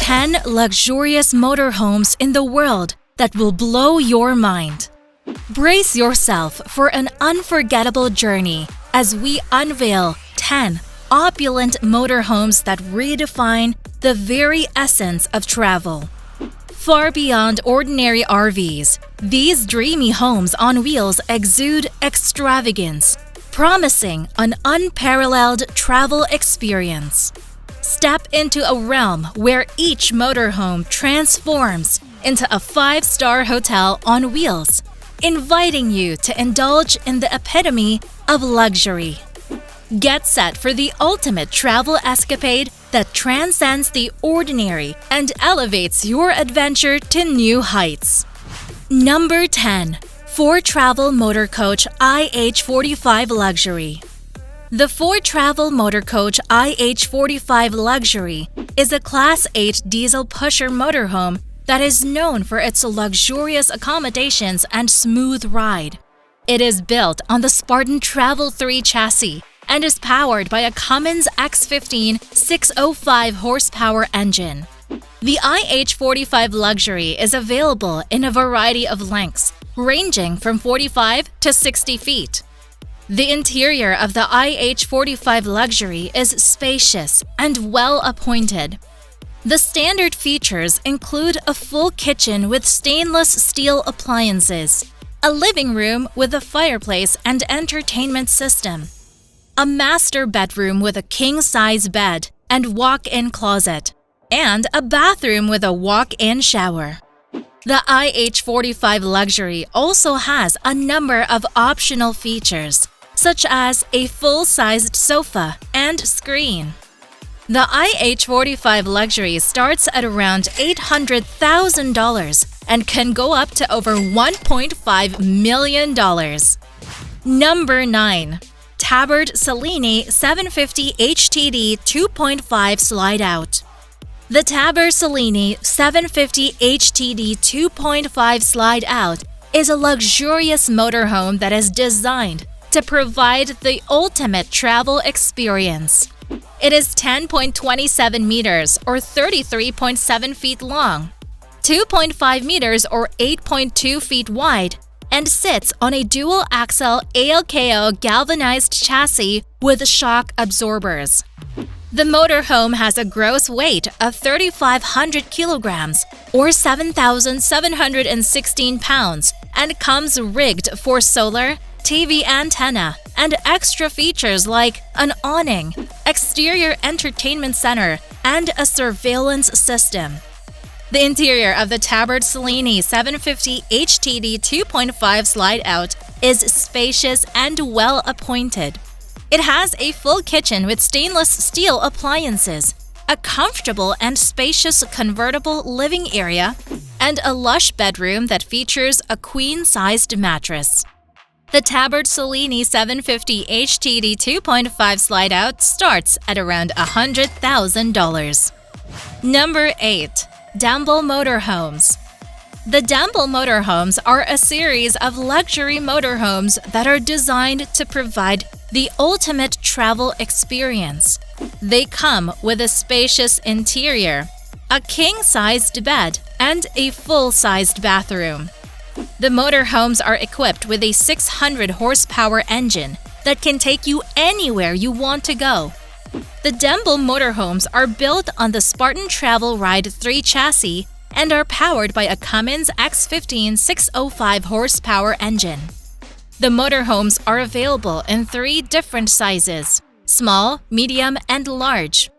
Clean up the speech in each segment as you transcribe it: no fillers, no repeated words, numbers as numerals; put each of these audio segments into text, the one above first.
10 luxurious motorhomes in the world that will blow your mind. Brace yourself for an unforgettable journey as we unveil 10 opulent motorhomes that redefine the very essence of travel. Far beyond ordinary RVs, these dreamy homes on wheels exude extravagance, promising an unparalleled travel experience. Step into a realm where each motorhome transforms into a 5-star hotel on wheels, inviting you to indulge in the epitome of luxury. Get set for the ultimate travel escapade that transcends the ordinary and elevates your adventure to new heights. Number 10. Ford Travel Motor Coach IH45 Luxury. The Ford Travel Motor Coach IH45 Luxury is a Class 8 diesel pusher motorhome that is known for its luxurious accommodations and smooth ride. It is built on the Spartan Travel 3 chassis and is powered by a Cummins X15 605 horsepower engine. The IH45 Luxury is available in a variety of lengths, ranging from 45 to 60 feet. The interior of the IH45 Luxury is spacious and well-appointed. The standard features include a full kitchen with stainless steel appliances, a living room with a fireplace and entertainment system, a master bedroom with a king-size bed and walk-in closet, and a bathroom with a walk-in shower. The IH45 Luxury also has a number of optional features, such as a full-sized sofa and screen. The IH45 Luxury starts at around $800,000 and can go up to over $1.5 million. Number 9. Tabard Cellini 750 HTD 2.5 Slide Out. The Tabard Cellini 750 HTD 2.5 Slide Out is a luxurious motorhome that is designed to provide the ultimate travel experience. It is 10.27 meters or 33.7 feet long, 2.5 meters or 8.2 feet wide, and sits on a dual-axle ALKO galvanized chassis with shock absorbers. The motorhome has a gross weight of 3,500 kilograms or 7,716 pounds and comes rigged for solar, TV antenna, and extra features like an awning, exterior entertainment center, and a surveillance system. The interior of the Tabard Cellini 750 HTD 2.5 Slide Out is spacious and well-appointed. It has a full kitchen with stainless steel appliances, a comfortable and spacious convertible living area, and a lush bedroom that features a queen-sized mattress. The Tabard Cellini 750 HTD 2.5 Slide Out starts at around $100,000. Number 8. Dumble Motorhomes. The Dumble Motorhomes are a series of luxury motorhomes that are designed to provide the ultimate travel experience. They come with a spacious interior, a king-sized bed, and a full-sized bathroom. The motorhomes are equipped with a 600 horsepower engine that can take you anywhere you want to go. The Dumble motorhomes are built on the Spartan Travel Ride 3 chassis and are powered by a Cummins X15 605 horsepower engine. The motorhomes are available in 3 different sizes: small, medium, and large.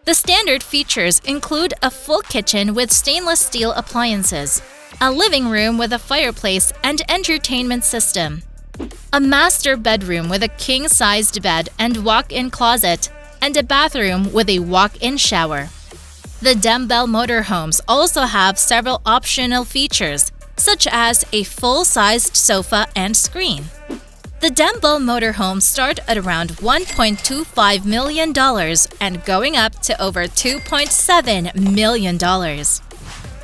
The standard features include a full kitchen with stainless steel appliances, a living room with a fireplace and entertainment system, a master bedroom with a king-sized bed and walk-in closet, and a bathroom with a walk-in shower. The Dumble motorhomes also have several optional features, such as a full-sized sofa and screen. The Dumble motorhomes start at around $1.25 million and going up to over $2.7 million.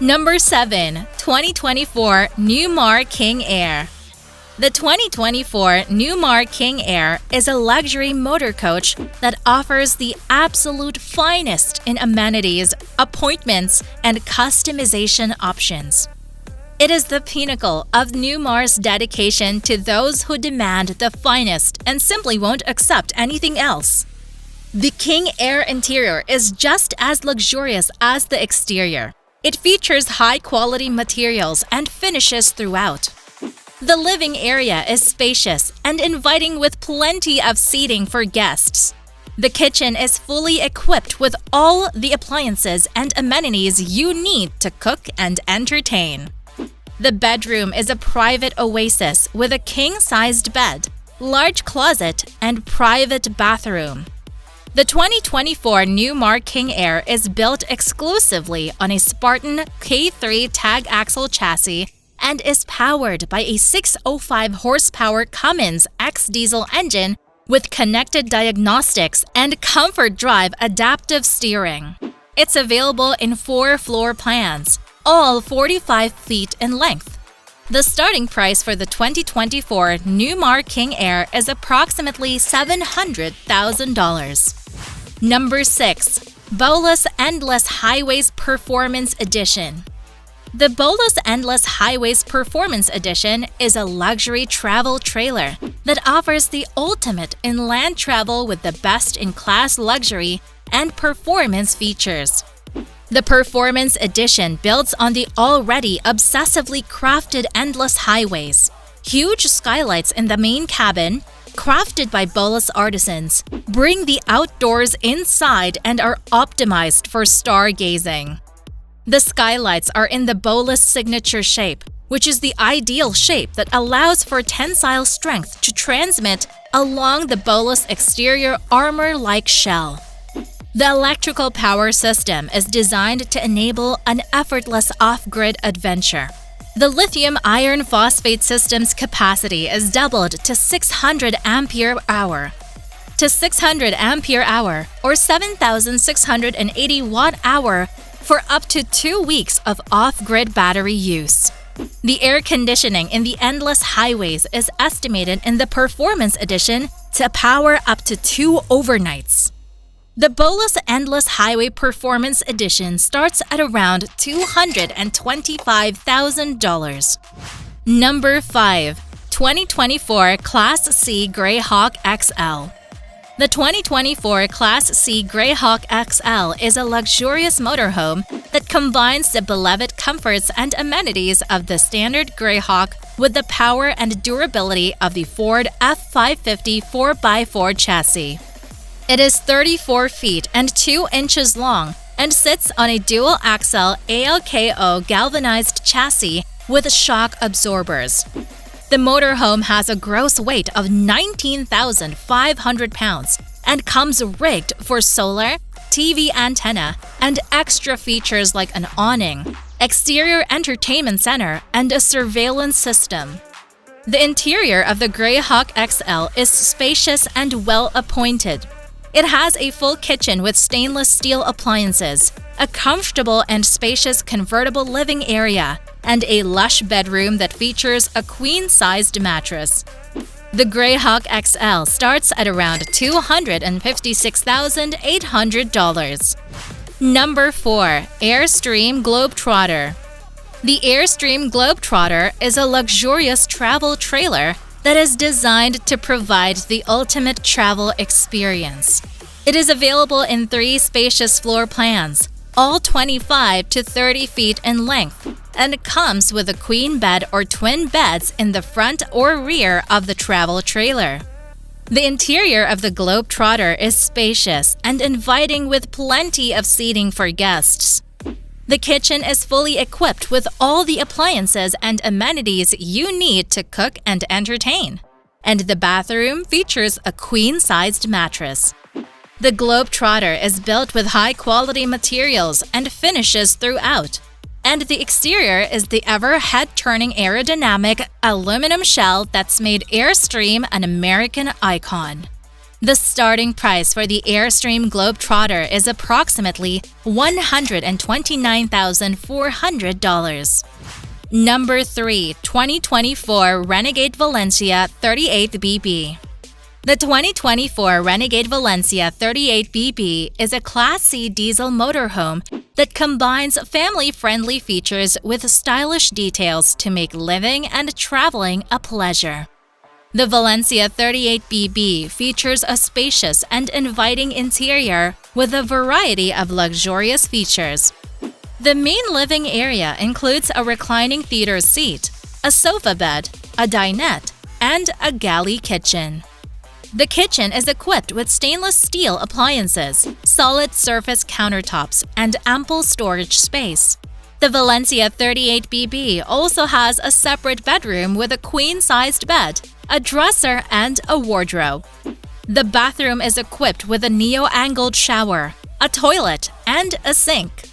Number 7. 2024 Newmar King Air. The 2024 Newmar King Air is a luxury motor coach that offers the absolute finest in amenities, appointments, and customization options. It is the pinnacle of Newmar's dedication to those who demand the finest and simply won't accept anything else. The King Air interior is just as luxurious as the exterior. It features high-quality materials and finishes throughout. The living area is spacious and inviting with plenty of seating for guests. The kitchen is fully equipped with all the appliances and amenities you need to cook and entertain. The bedroom is a private oasis with a king-sized bed, large closet, and private bathroom. The 2024 Newmar King Air is built exclusively on a Spartan K3 tag axle chassis and is powered by a 605 horsepower Cummins X diesel engine with connected diagnostics and Comfort Drive adaptive steering. It's available in 4 floor plans, all 45 feet in length. The starting price for the 2024 Newmar King Air is approximately $700,000. Number 6. Bolus Endless Highways Performance Edition. The Bolus Endless Highways Performance Edition is a luxury travel trailer that offers the ultimate in land travel with the best-in-class luxury and performance features. The Performance Edition builds on the already obsessively crafted endless highways. Huge skylights in the main cabin, crafted by Bolus artisans, bring the outdoors inside and are optimized for stargazing. The skylights are in the Bolus signature shape, which is the ideal shape that allows for tensile strength to transmit along the Bolus exterior armor-like shell. The electrical power system is designed to enable an effortless off-grid adventure. The lithium iron phosphate system's capacity is doubled to 600 ampere-hour. Or 7,680 watt-hour for up to 2 weeks of off-grid battery use. The air conditioning in the endless highways is estimated in the Performance Edition to power up to 2 overnights. The Bolus Endless Highway Performance Edition starts at around $225,000. Number 5. 2024 Class C Greyhawk XL. The 2024 Class C Greyhawk XL is a luxurious motorhome that combines the beloved comforts and amenities of the standard Greyhawk with the power and durability of the Ford F550 4x4 chassis. It is 34 feet and 2 inches long and sits on a dual-axle ALKO galvanized chassis with shock absorbers. The motorhome has a gross weight of 19,500 pounds and comes rigged for solar, TV antenna, and extra features like an awning, exterior entertainment center, and a surveillance system. The interior of the Greyhawk XL is spacious and well-appointed. It has a full kitchen with stainless steel appliances, a comfortable and spacious convertible living area, and a lush bedroom that features a queen-sized mattress. The Greyhawk XL starts at around $256,800. Number 4. Airstream Globetrotter. The Airstream Globetrotter is a luxurious travel trailer that is designed to provide the ultimate travel experience. It is available in 3 spacious floor plans, all 25 to 30 feet in length, and it comes with a queen bed or twin beds in the front or rear of the travel trailer. The interior of the Globetrotter is spacious and inviting with plenty of seating for guests. The kitchen is fully equipped with all the appliances and amenities you need to cook and entertain, and the bathroom features a queen-sized mattress. The Globetrotter is built with high-quality materials and finishes throughout, and the exterior is the ever-head-turning aerodynamic aluminum shell that's made Airstream an American icon. The starting price for the Airstream Globetrotter is approximately $129,400. Number 3. 2024 Renegade Valencia 38BB. The 2024 Renegade Valencia 38BB is a Class C diesel motorhome that combines family-friendly features with stylish details to make living and traveling a pleasure. The Valencia 38BB features a spacious and inviting interior with a variety of luxurious features. The main living area includes a reclining theater seat, a sofa bed, a dinette, and a galley kitchen. The kitchen is equipped with stainless steel appliances, solid surface countertops, and ample storage space. The Valencia 38BB also has a separate bedroom with a queen-sized bed, a dresser, and a wardrobe. The bathroom is equipped with a neo-angled shower, a toilet, and a sink.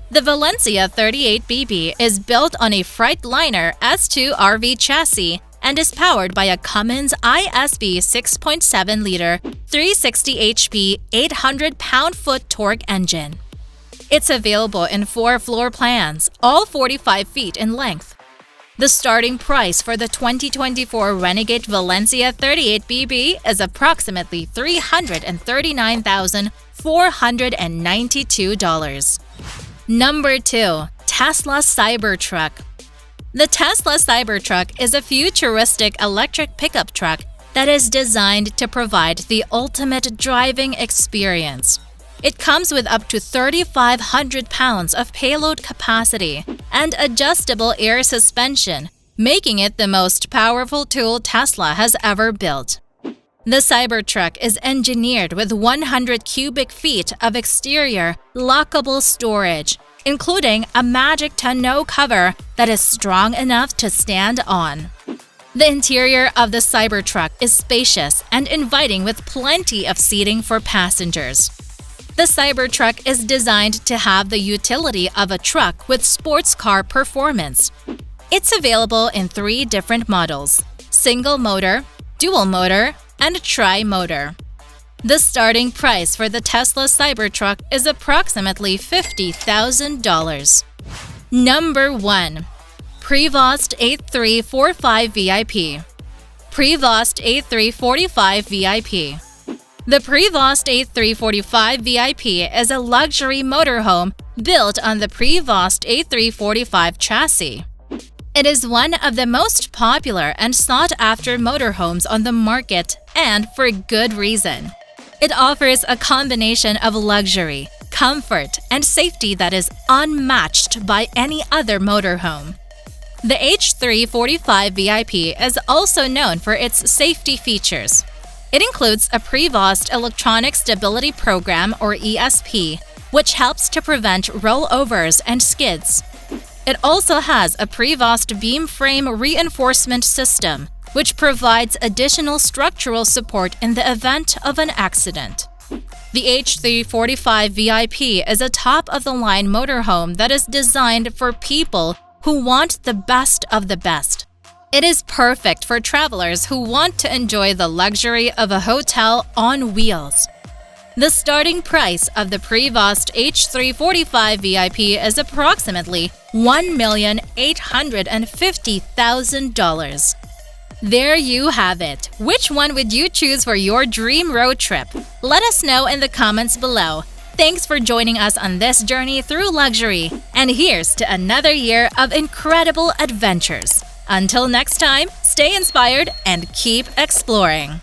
The Valencia 38BB is built on a Freightliner S2 RV chassis and is powered by a Cummins ISB 6.7-liter, 360 HP, 800 pound-foot torque engine. It's available in 4 floor plans, all 45 feet in length. The starting price for the 2024 Renegade Valencia 38BB is approximately $339,492. Number 2. Tesla CyberTruck. The Tesla CyberTruck is a futuristic electric pickup truck that is designed to provide the ultimate driving experience. It comes with up to 3,500 pounds of payload capacity and adjustable air suspension, making it the most powerful tool Tesla has ever built. The Cybertruck is engineered with 100 cubic feet of exterior lockable storage, including a magic tonneau cover that is strong enough to stand on. The interior of the Cybertruck is spacious and inviting with plenty of seating for passengers. The Cybertruck is designed to have the utility of a truck with sports car performance. It's available in 3 different models: single motor, dual motor, and tri-motor. The starting price for the Tesla Cybertruck is approximately $50,000. Number 1. Prevost 8345 VIP. Prevost 8345 VIP. The Prevost 8345 VIP is a luxury motorhome built on the Prevost 8345 chassis. It is one of the most popular and sought-after motorhomes on the market, and for good reason. It offers a combination of luxury, comfort, and safety that is unmatched by any other motorhome. The H345 VIP is also known for its safety features. It includes a Prevost Electronic Stability Program, or ESP, which helps to prevent rollovers and skids. It also has a Prevost beam frame reinforcement system, which provides additional structural support in the event of an accident. The H345 VIP is a top-of-the-line motorhome that is designed for people who want the best of the best. It is perfect for travelers who want to enjoy the luxury of a hotel on wheels. The starting price of the Prevost H345 VIP is approximately $1,850,000. There you have it. Which one would you choose for your dream road trip? Let us know in the comments below. Thanks for joining us on this journey through luxury. And here's to another year of incredible adventures. Until next time, stay inspired and keep exploring.